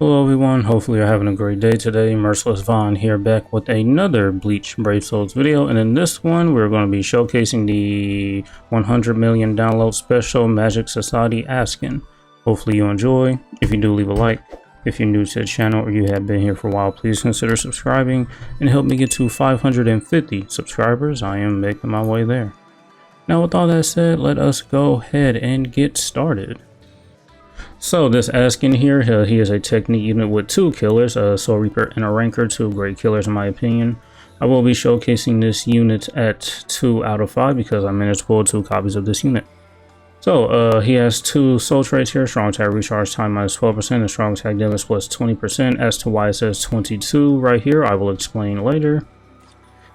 Hello everyone, hopefully you're having a great day today. Merciless Vaughn here, back with another Bleach Brave Souls video, and in this one we're going to be showcasing the 100 million download special Magic Society Askin. Hopefully you enjoy. If you do, leave a like. If you're new to the channel or you have been here for a while, please consider subscribing and help me get to 550 subscribers. I am making my way there. Now with all that said, let us go ahead and get started. So this Askin here, he is a technique unit with 2 killers, a Soul Reaper and a Ranker, 2 great killers in my opinion. I will be showcasing this unit at 2 out of 5 because I managed to pull 2 copies of this unit. So he has 2 soul traits here, strong attack recharge time minus 12% and strong attack damage plus 20%. As to why it says 22 right here, I will explain later.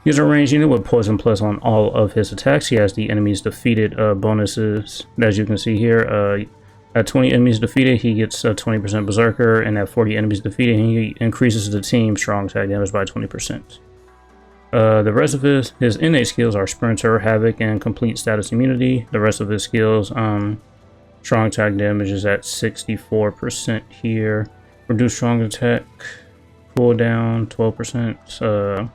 He is a ranged unit with poison plus on all of his attacks. He has the enemies defeated bonuses, as you can see here. At 20 enemies defeated, he gets a 20% Berserker, and at 40 enemies defeated, he increases the team's strong attack damage by 20%. The rest of his innate skills are Sprinter, Havoc, and Complete Status Immunity. The rest of his skills, strong attack damage is at 64% here. Reduce strong attack, cooldown 12%.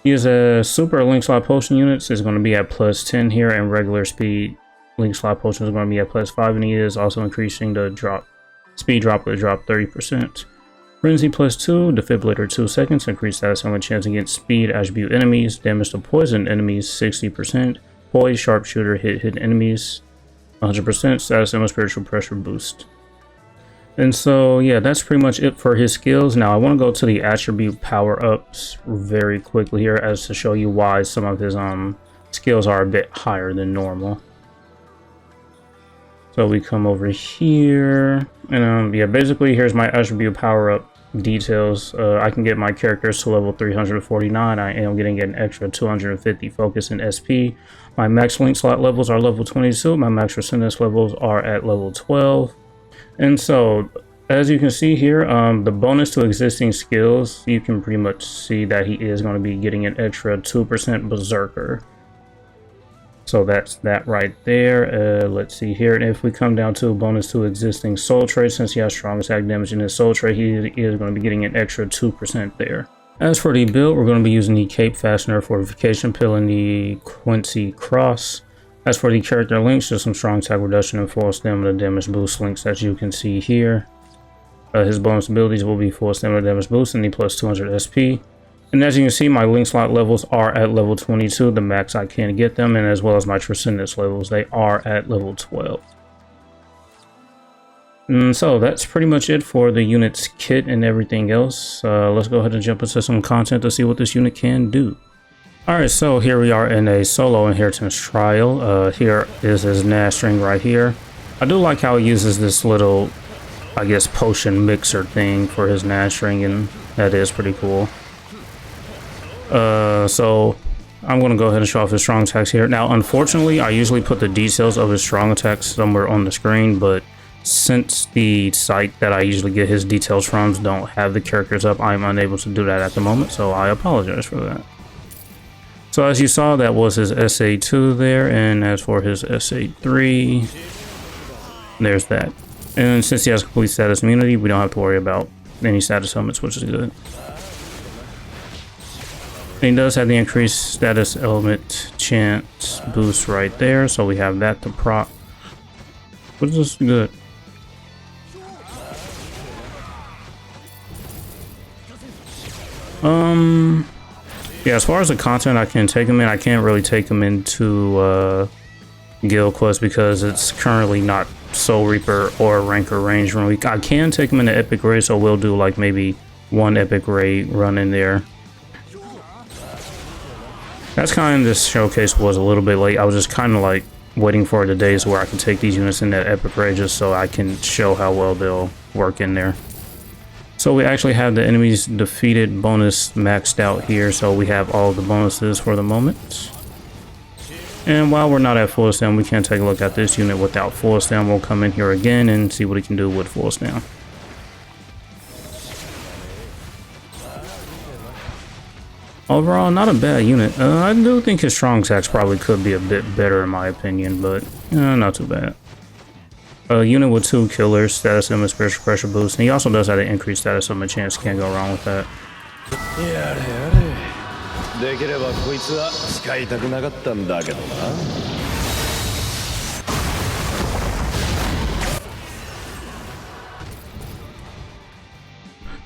He is a super link slot potion units is going to be at plus 10 here, and regular speed link slot potion is going to be at plus 5, and he is also increasing the speed drop with a drop 30%. Frenzy plus 2, Defibrillator 2 seconds, increase status and chance against speed attribute enemies, damage to poison enemies 60%, poise sharpshooter hit enemies 100%, status and spiritual pressure boost. And so yeah, that's pretty much it for his skills. Now I want to go to the attribute power-ups very quickly here as to show you why some of his skills are a bit higher than normal. So we come over here, and yeah, basically here's my attribute power-up details. I can get my characters to level 349. I am getting an extra 250 focus and SP. My max link slot levels are level 22. My max resistance levels are at level 12. And so, as you can see here, the bonus to existing skills, you can pretty much see that he is going to be getting an extra 2% Berserker. So that's that right there. Let's see here. And if we come down to a bonus to existing soul traits, since he has strong attack damage in his soul trait, he is going to be getting an extra 2% there. As for the build, we're going to be using the Cape Fastener Fortification Pill and the Quincy Cross. As for the character links, just some strong attack reduction and full stamina damage boost links that you can see here. His bonus abilities will be full stamina damage boost and the plus 200 SP. And as you can see, my link slot levels are at level 22, the max I can get them, and as well as my transcendence levels, they are at level 12. And so that's pretty much it for the unit's kit and everything else. Let's go ahead and jump into some content to see what this unit can do. Alright, so here we are in a solo inheritance trial. Here is his Nash string right here. I do like how he uses this little, I guess, potion mixer thing for his Nash string, and that is pretty cool. So I'm going to go ahead and show off his strong attacks here. Now, unfortunately, I usually put the details of his strong attacks somewhere on the screen, but since the site that I usually get his details from don't have the characters up, I'm unable to do that at the moment, so I apologize for that. So as you saw, that was his SA2 there, and as for his SA3, there's that. And since he has complete status immunity, we don't have to worry about any status helmets, which is good. He does have the increased status element chance boost right there, so we have that to proc, which is good. Yeah, as far as the content I can take him in, I can't really take him into Guild Quest because it's currently not Soul Reaper or Ranker range run week. I can take him into Epic Raid, so we'll do like maybe 1 Epic Raid run in there. That's kind of, this showcase was a little bit late. I was just kind of like waiting for the days where I can take these units in that Epic Raid just so I can show how well they'll work in there. So we actually have the enemies defeated bonus maxed out here, so we have all the bonuses for the moment. And while we're not at full stam, we can take a look at this unit without full stam. We'll come in here again and see what he can do with full stam. Overall, not a bad unit. I do think his strong attacks probably could be a bit better in my opinion, but not too bad. A unit with 2 killers, status limit, spiritual pressure boost, and he also does have an increased status limit chance. Can't go wrong with that.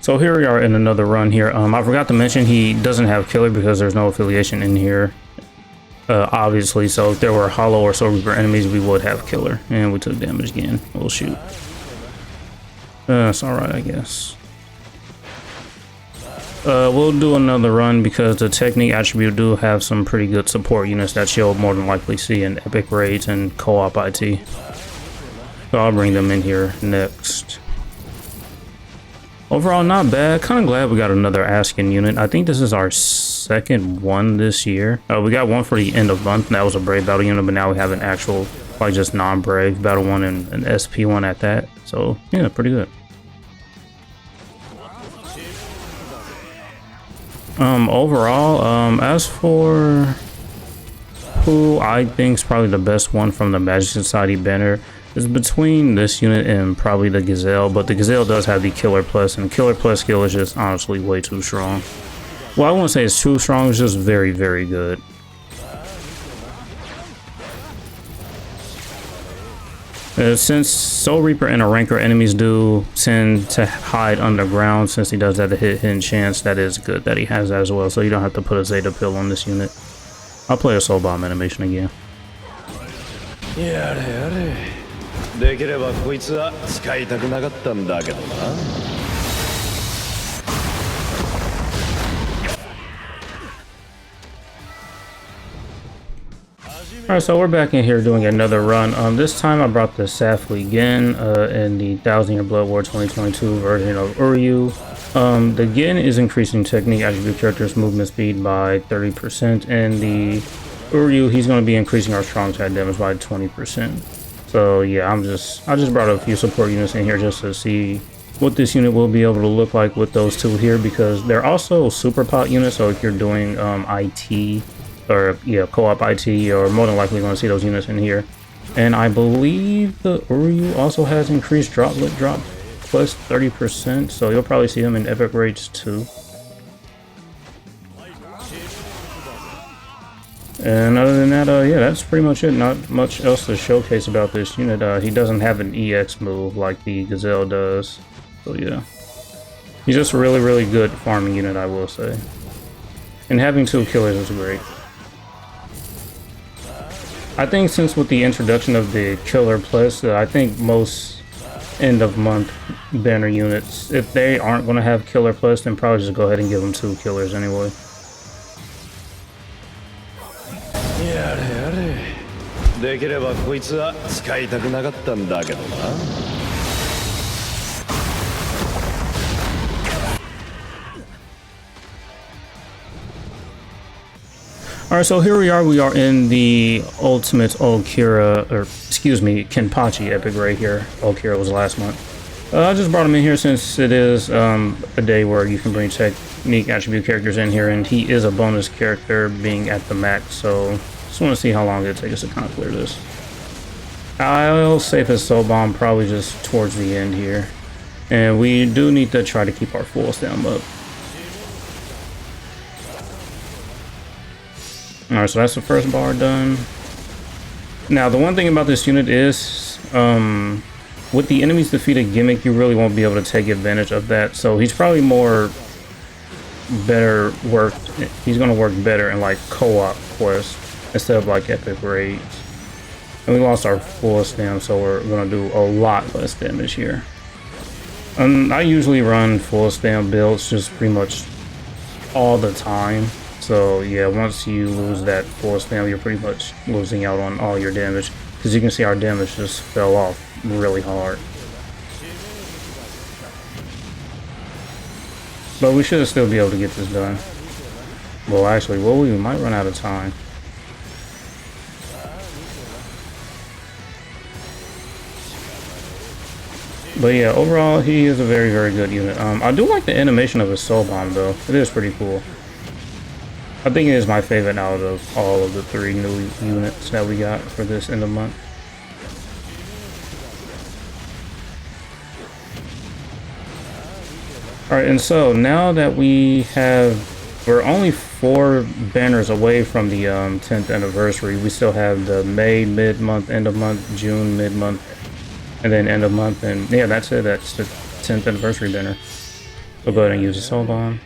So here we are in another run here. I forgot to mention he doesn't have killer because there's no affiliation in here. Obviously, so if there were hollow or soul reaper enemies, we would have killer, and we took damage again. We'll shoot. It's alright, I guess. We'll do another run because the technique attribute do have some pretty good support units that you'll more than likely see in epic raids and co-op IT. So I'll bring them in here next. Overall, not bad. Kind of glad we got another Askin unit. I think this is our second one this year. We got one for the end of month, and that was a Brave Battle unit, but now we have an actual, like, just non-Brave Battle one and an SP one at that. So, yeah, pretty good. Overall, as for who I think is probably the best one from the Magic Society banner, is between this unit and probably the Gazelle, but the Gazelle does have the Killer Plus, and Killer Plus skill is just honestly way too strong. Well, I won't say it's too strong, it's just very, very good. Since Soul Reaper and a Ranker enemies do tend to hide underground, since he does have the hidden chance, that is good that he has that as well, so you don't have to put a Zeta pill on this unit. I'll play a Soul Bomb animation again. Alright, so we're back in here doing another run. This time I brought the Safli Gen in the 1000 Year Blood War 2022 version of Uryu. The Gen is increasing technique attribute character's movement speed by 30%, and the Uryu, he's going to be increasing our strong attack damage by 20%. So yeah, I just brought a few support units in here just to see what this unit will be able to look like with those two here, because they're also super pot units, so if you're doing IT or yeah, co-op IT, you're more than likely going to see those units in here. And I believe the Uryu also has increased droplet drop plus 30%, so you'll probably see them in epic raids too. And other than that, yeah, that's pretty much it. Not much else to showcase about this unit. He doesn't have an EX move like the Gazelle does, so yeah. He's just a really, really good farming unit, I will say. And having 2 killers is great. I think since with the introduction of the Killer Plus, I think most end of month banner units, if they aren't going to have Killer Plus, then probably just go ahead and give them 2 killers anyway. Alright, so here we are in the Ultimate Okira, or excuse me, Kenpachi epic right here. Okira was last month. I just brought him in here since it is a day where you can bring technique attribute characters in here, and he is a bonus character being at the max, so just want to see how long it takes us to kind of clear this. I'll save his Soul Bomb probably just towards the end here, and we do need to try to keep our full stam up. Alright, so that's the first bar done. Now, the one thing about this unit is, with the enemies defeated gimmick, you really won't be able to take advantage of that. So he's probably he's going to work better in like co-op quests instead of like epic raids. And we lost our full stam, so we're going to do a lot less damage here. I usually run full stam builds just pretty much all the time. So yeah, once you lose that full stam, you're pretty much losing out on all your damage. Because you can see our damage just fell off really hard. But we should still be able to get this done. Well, actually, we might run out of time. But yeah, overall, he is a very, very good unit. I do like the animation of his Soul Bomb, though. It is pretty cool. I think it is my favorite out of all of the 3 new units that we got for this end of month. All right, and so now that we're only 4 banners away from the 10th anniversary. We still have the May mid-month, end of month, June mid-month, and then end of month, and yeah, that's it. That's the 10th anniversary banner. So go ahead and use this. Hold on.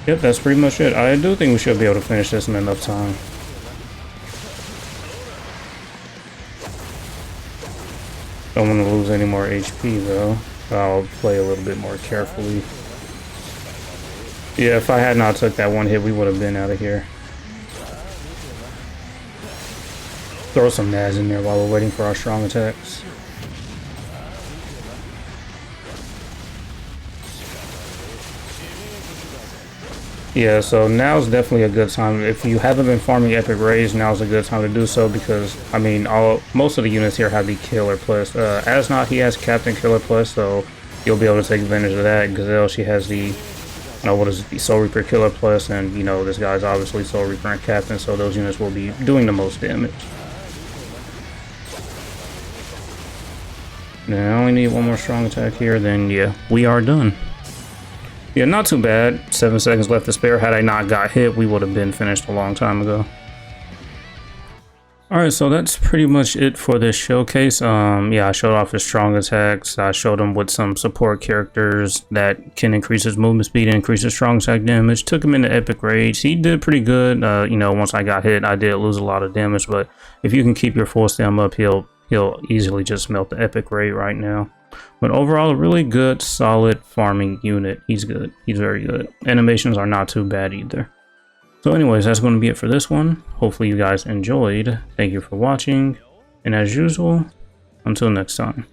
Yep, that's pretty much it. I do think we should be able to finish this in enough time. Don't want to lose any more HP though. I'll play a little bit more carefully. Yeah, if I had not took that one hit, we would have been out of here. Throw some Naz in there while we're waiting for our strong attacks. Yeah, so now's definitely a good time. If you haven't been farming Epic Raids, now's a good time to do so because, I mean, most of the units here have the Killer Plus. Asnot, he has Captain Killer Plus, so you'll be able to take advantage of that. Gazelle, she has the, what is it, the Soul Reaper Killer Plus, and, this guy's obviously Soul Reaper and Captain, so those units will be doing the most damage. Now I only need one more strong attack here, then yeah, we are done. Yeah, not too bad. 7 seconds left to spare. Had I not got hit, we would have been finished a long time ago. Alright, so that's pretty much it for this showcase. Yeah, I showed off his strong attacks. I showed him with some support characters that can increase his movement speed and increase his strong attack damage. Took him into Epic Raids. He did pretty good. Once I got hit, I did lose a lot of damage, but if you can keep your full stam up, he'll easily just melt the Epic Raid right now. But overall, a really good, solid farming unit. He's good. He's very good. Animations are not too bad either. So anyways, that's going to be it for this one. Hopefully you guys enjoyed. Thank you for watching. And as usual, until next time.